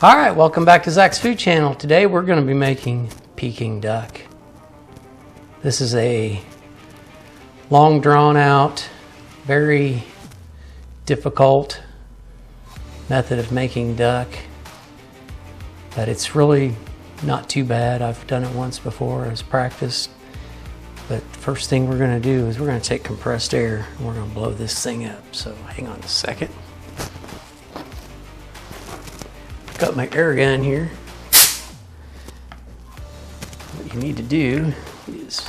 Alright, welcome back to Zach's Food Channel. Today we're going to be making Peking duck. This is a long drawn out, very difficult method of making duck, but it's really not too bad. I've done it once before as practice, but the first thing we're going to do is we're going to take compressed air and we're going to blow this thing up. So hang on a second. Got my air gun here. What you need to do is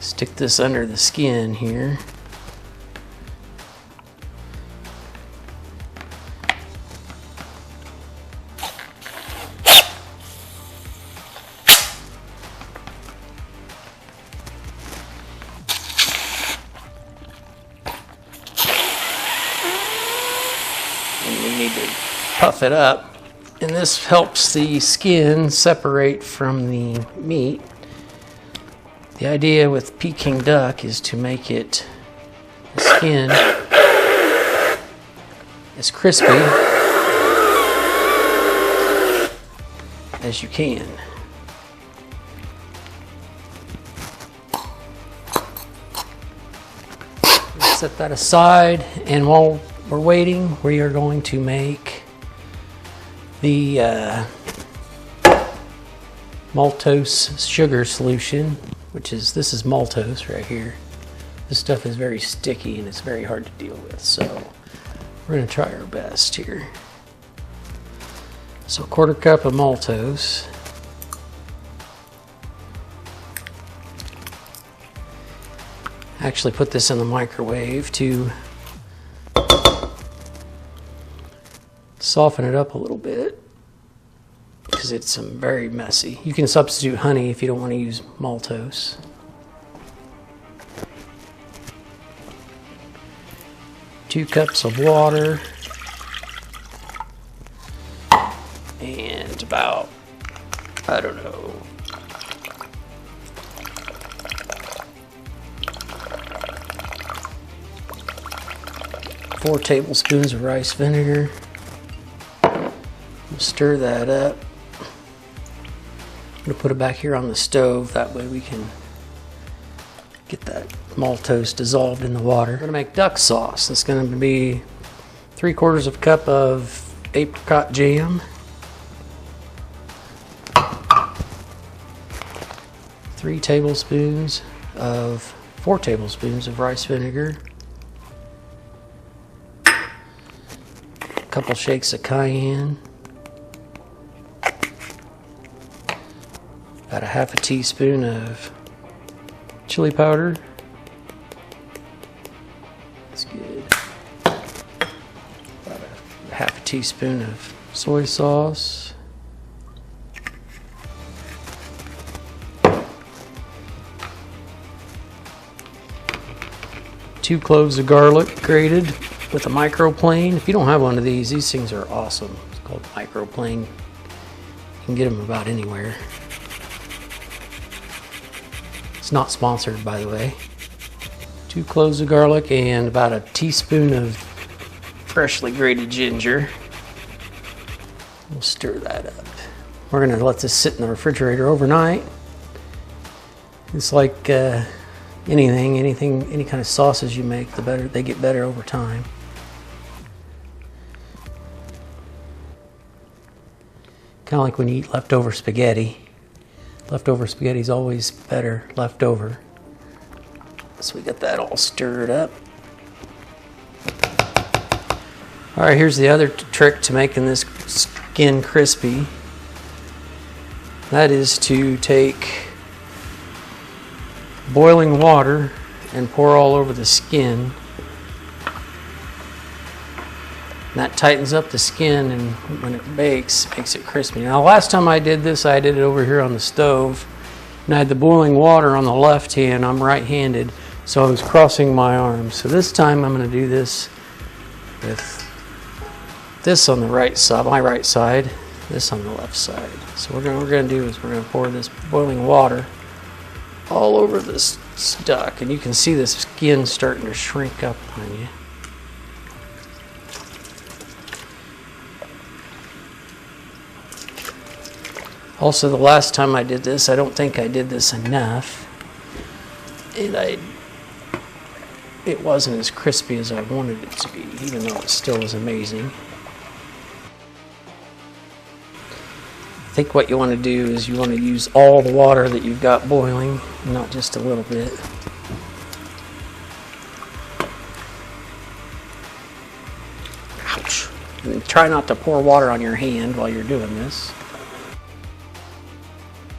stick this under the skin here. And we need to puff it up. And this helps the skin separate from the meat. The idea with Peking duck is to make it, the skin, as crispy as you can. Set that aside, and while we're waiting, we are going to make the Maltose sugar solution, which is, this is Maltose right here. This stuff is very sticky and it's very hard to deal with, so we're going to try our best here. So 1/4 cup of Maltose. Actually put this in the microwave to soften it up a little bit because it's very messy. You can substitute honey if you don't want to use maltose. Two cups of water and about, I don't know, 4 tablespoons of rice vinegar. Stir that up. I'm going to put it back here on the stove, that way we can get that maltose dissolved in the water. We're going to make duck sauce. It's going to be 3/4 cup of apricot jam, 4 tablespoons of rice vinegar, a couple shakes of cayenne, about a 1/2 teaspoon of chili powder. That's good. About a 1/2 teaspoon of soy sauce. Two cloves of garlic grated with a microplane. If you don't have one of these things are awesome. It's called microplane. You can get them about anywhere. It's not sponsored, by the way. 2 cloves of garlic and about a teaspoon of freshly grated ginger. We'll stir that up. We're going to let this sit in the refrigerator overnight. It's like any kind of sauces you make, the better they get better over time. Kind of like when you eat leftover spaghetti. Leftover spaghetti is always better left over. So we got that all stirred up. All right, here's the other trick to making this skin crispy. That is to take boiling water and pour all over the skin. And that tightens up the skin, and when it bakes, makes it crispy. Now, last time I did this, I did it over here on the stove, and I had the boiling water on the left hand. I'm right-handed, so I was crossing my arms. So this time I'm going to do this with this on the right side, my right side, this on the left side. So what we're going to do is we're going to pour this boiling water all over this duck, and you can see the skin starting to shrink up on you. Also, the last time I did this, I don't think I did this enough. And it wasn't as crispy as I wanted it to be, even though it still was amazing. I think what you want to do is you want to use all the water that you've got boiling, not just a little bit. Ouch. And try not to pour water on your hand while you're doing this.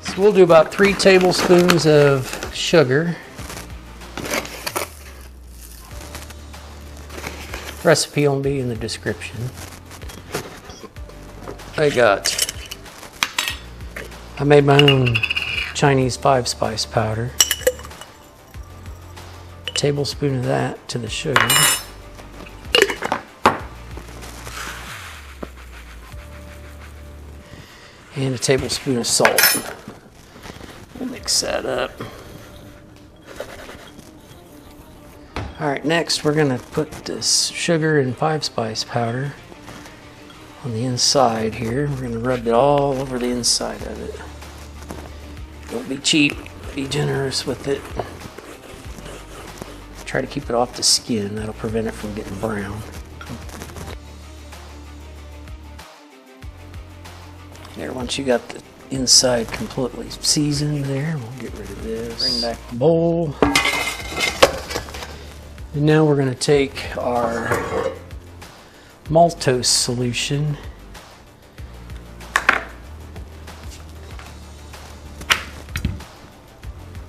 So we'll do about 3 tablespoons of sugar. Recipe will be in the description. I made my own Chinese 5-spice powder. A tablespoon of that to the sugar. And a tablespoon of salt. We'll mix that up. Alright, next we're going to put this sugar and 5-spice powder on the inside here. We're going to rub it all over the inside of it. Don't be cheap, be generous with it. Try to keep it off the skin, that'll prevent it from getting brown. There, once you got the inside completely seasoned there, we'll get rid of this. Bring back the bowl. And now we're going to take our Maltose solution.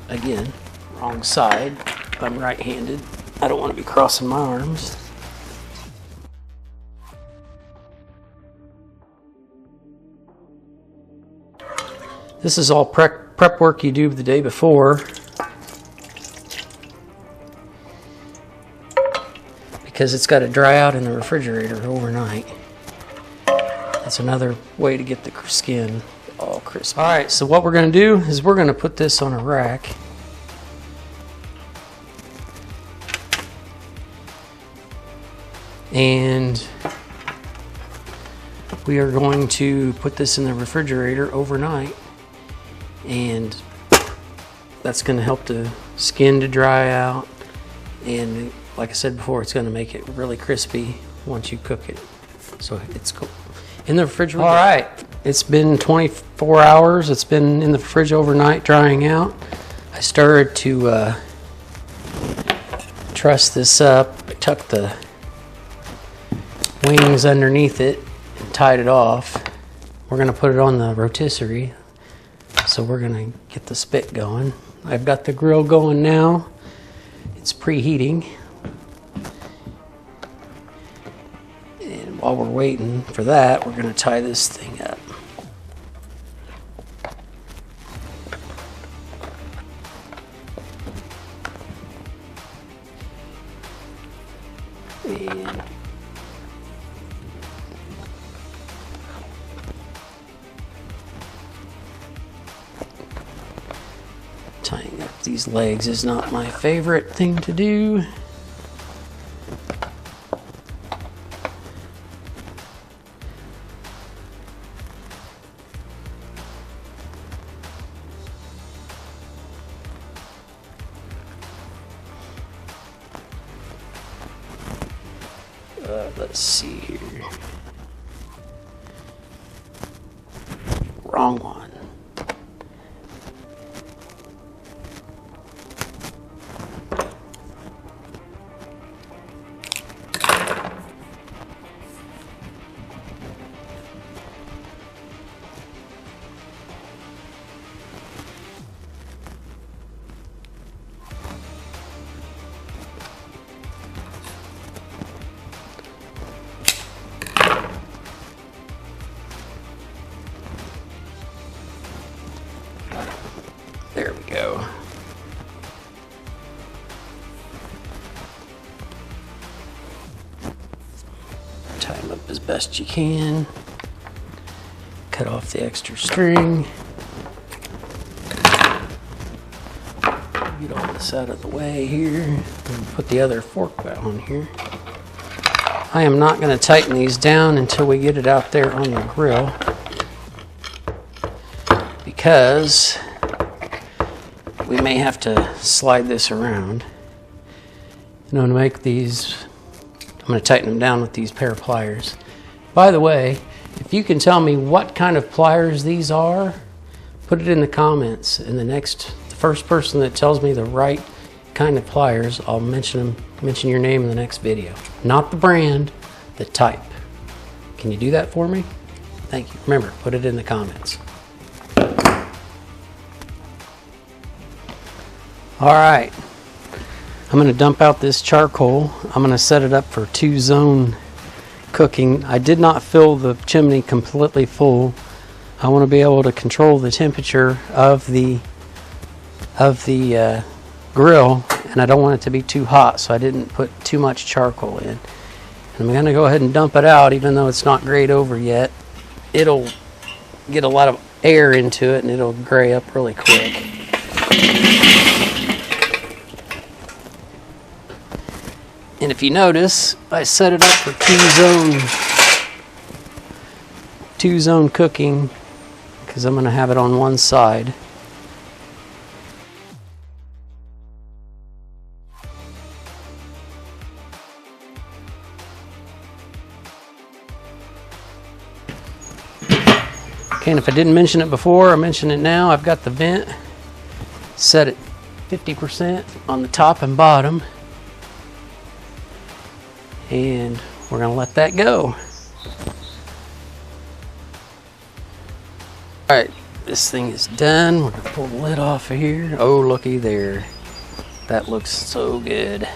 Again, wrong side. I'm right-handed. I don't want to be crossing my arms. This is all prep work you do the day before, because it's got to dry out in the refrigerator overnight. That's another way to get the skin all crispy. All right, so what we're going to do is we're going to put this on a rack. And we are going to put this in the refrigerator overnight. And that's going to help the skin to dry out. And like I said before, it's going to make it really crispy once you cook it. So it's cool. In the refrigerator. All right, it's been 24 hours. It's been in the fridge overnight drying out. I started to truss this up. I tucked the wings underneath it and tied it off. We're going to put it on the rotisserie. So we're going to get the spit going. I've got the grill going now. It's preheating. And while we're waiting for that, we're going to tie this thing up. And tying up these legs is not my favorite thing to do. Let's see here. Wrong one. There we go. Tie them up as best you can. Cut off the extra string. Get all this out of the way here. And put the other fork back on here. I am not going to tighten these down until we get it out there on the grill. because we may have to slide this around. You know, to make these, I'm going to tighten them down with these pair of pliers. By the way, if you can tell me what kind of pliers these are, put it in the comments. And the first person that tells me the right kind of pliers, I'll mention your name in the next video. Not the brand, the type. Can you do that for me? Thank you. Remember, put it in the comments. All right, I'm going to dump out this charcoal. I'm going to set it up for 2-zone cooking. I did not fill the chimney completely full. I want to be able to control the temperature of the grill, and I don't want it to be too hot, so I didn't put too much charcoal in. And I'm going to go ahead and dump it out, even though it's not grayed over yet. It'll get a lot of air into it, and it'll gray up really quick. And if you notice, I set it up for 2-zone cooking, because I'm going to have it on one side. Okay, and if I didn't mention it before, I mention it now. I've got the vent set at 50% on the top and bottom. And we're going to let that go. All right, this thing is done. We're going to pull the lid off of here. Oh, looky there. That looks so good.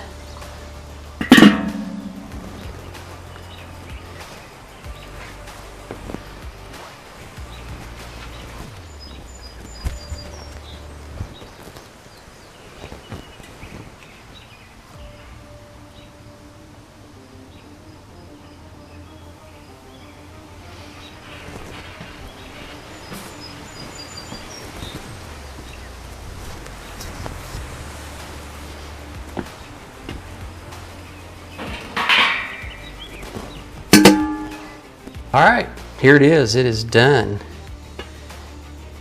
All right, here it is. It is done.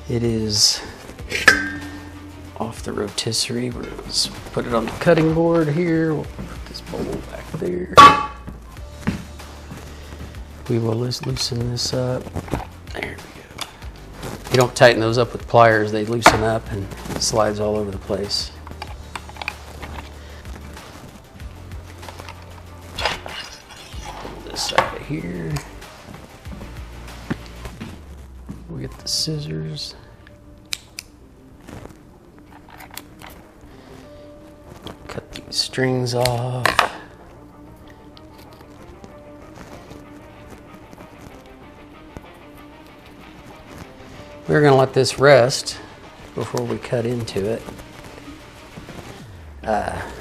It is off the rotisserie. Let's put it on the cutting board here. We'll put this bowl back there. We will just loosen this up. There we go. You don't tighten those up with pliers. They loosen up and it slides all over the place. Pull this out of here. We'll get the scissors. Cut these strings off. We're going to let this rest before we cut into it. I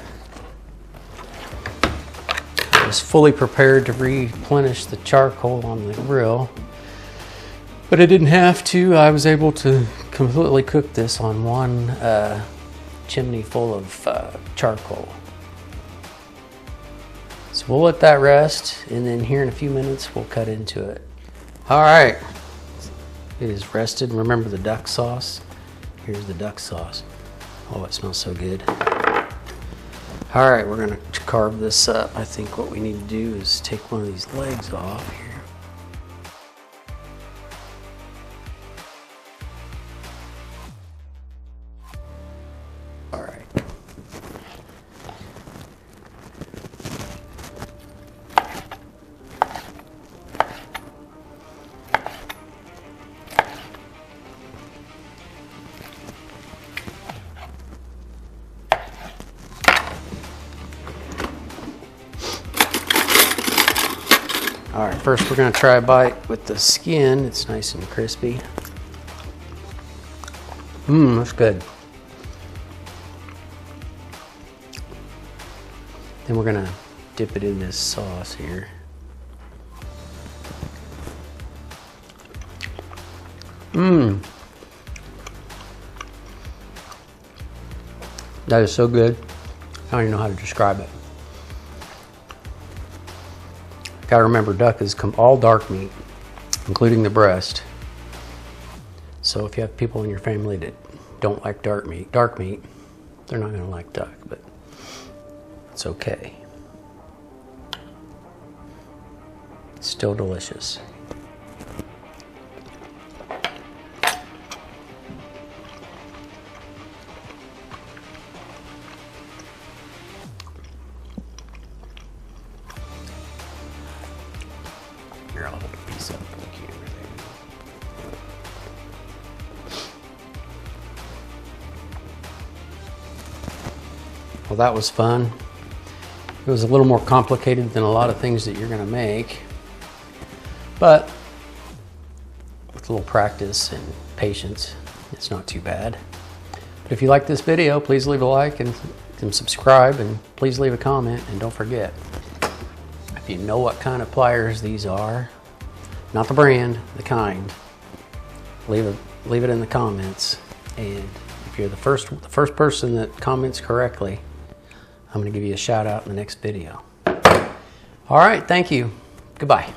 was fully prepared to replenish the charcoal on the grill, but I didn't have to. I was able to completely cook this on one chimney full of charcoal. So we'll let that rest, and then here in a few minutes we'll cut into it. All right. It is rested. Remember the duck sauce? Here's the duck sauce. Oh, it smells so good. All right, we're gonna carve this up. I think what we need to do is take one of these legs off here. All right. All right, first we're going to try a bite with the skin. It's nice and crispy. That's good. Then we're going to dip it in this sauce here. That is so good. I don't even know how to describe it. Gotta remember, duck is all dark meat, including the breast. So if you have people in your family that don't like dark meat, they're not going to like duck, but it's okay. It's still delicious. Here, I'll hold a piece up for the camera there. Well, that was fun. It was a little more complicated than a lot of things that you're going to make, but with a little practice and patience, it's not too bad. But if you like this video, please leave a like and subscribe, and please leave a comment, and don't forget, if you know what kind of pliers these are, not the brand, the kind, leave it in the comments. And if you're the first person that comments correctly, I'm going to give you a shout out in the next video. All right, thank you. Goodbye.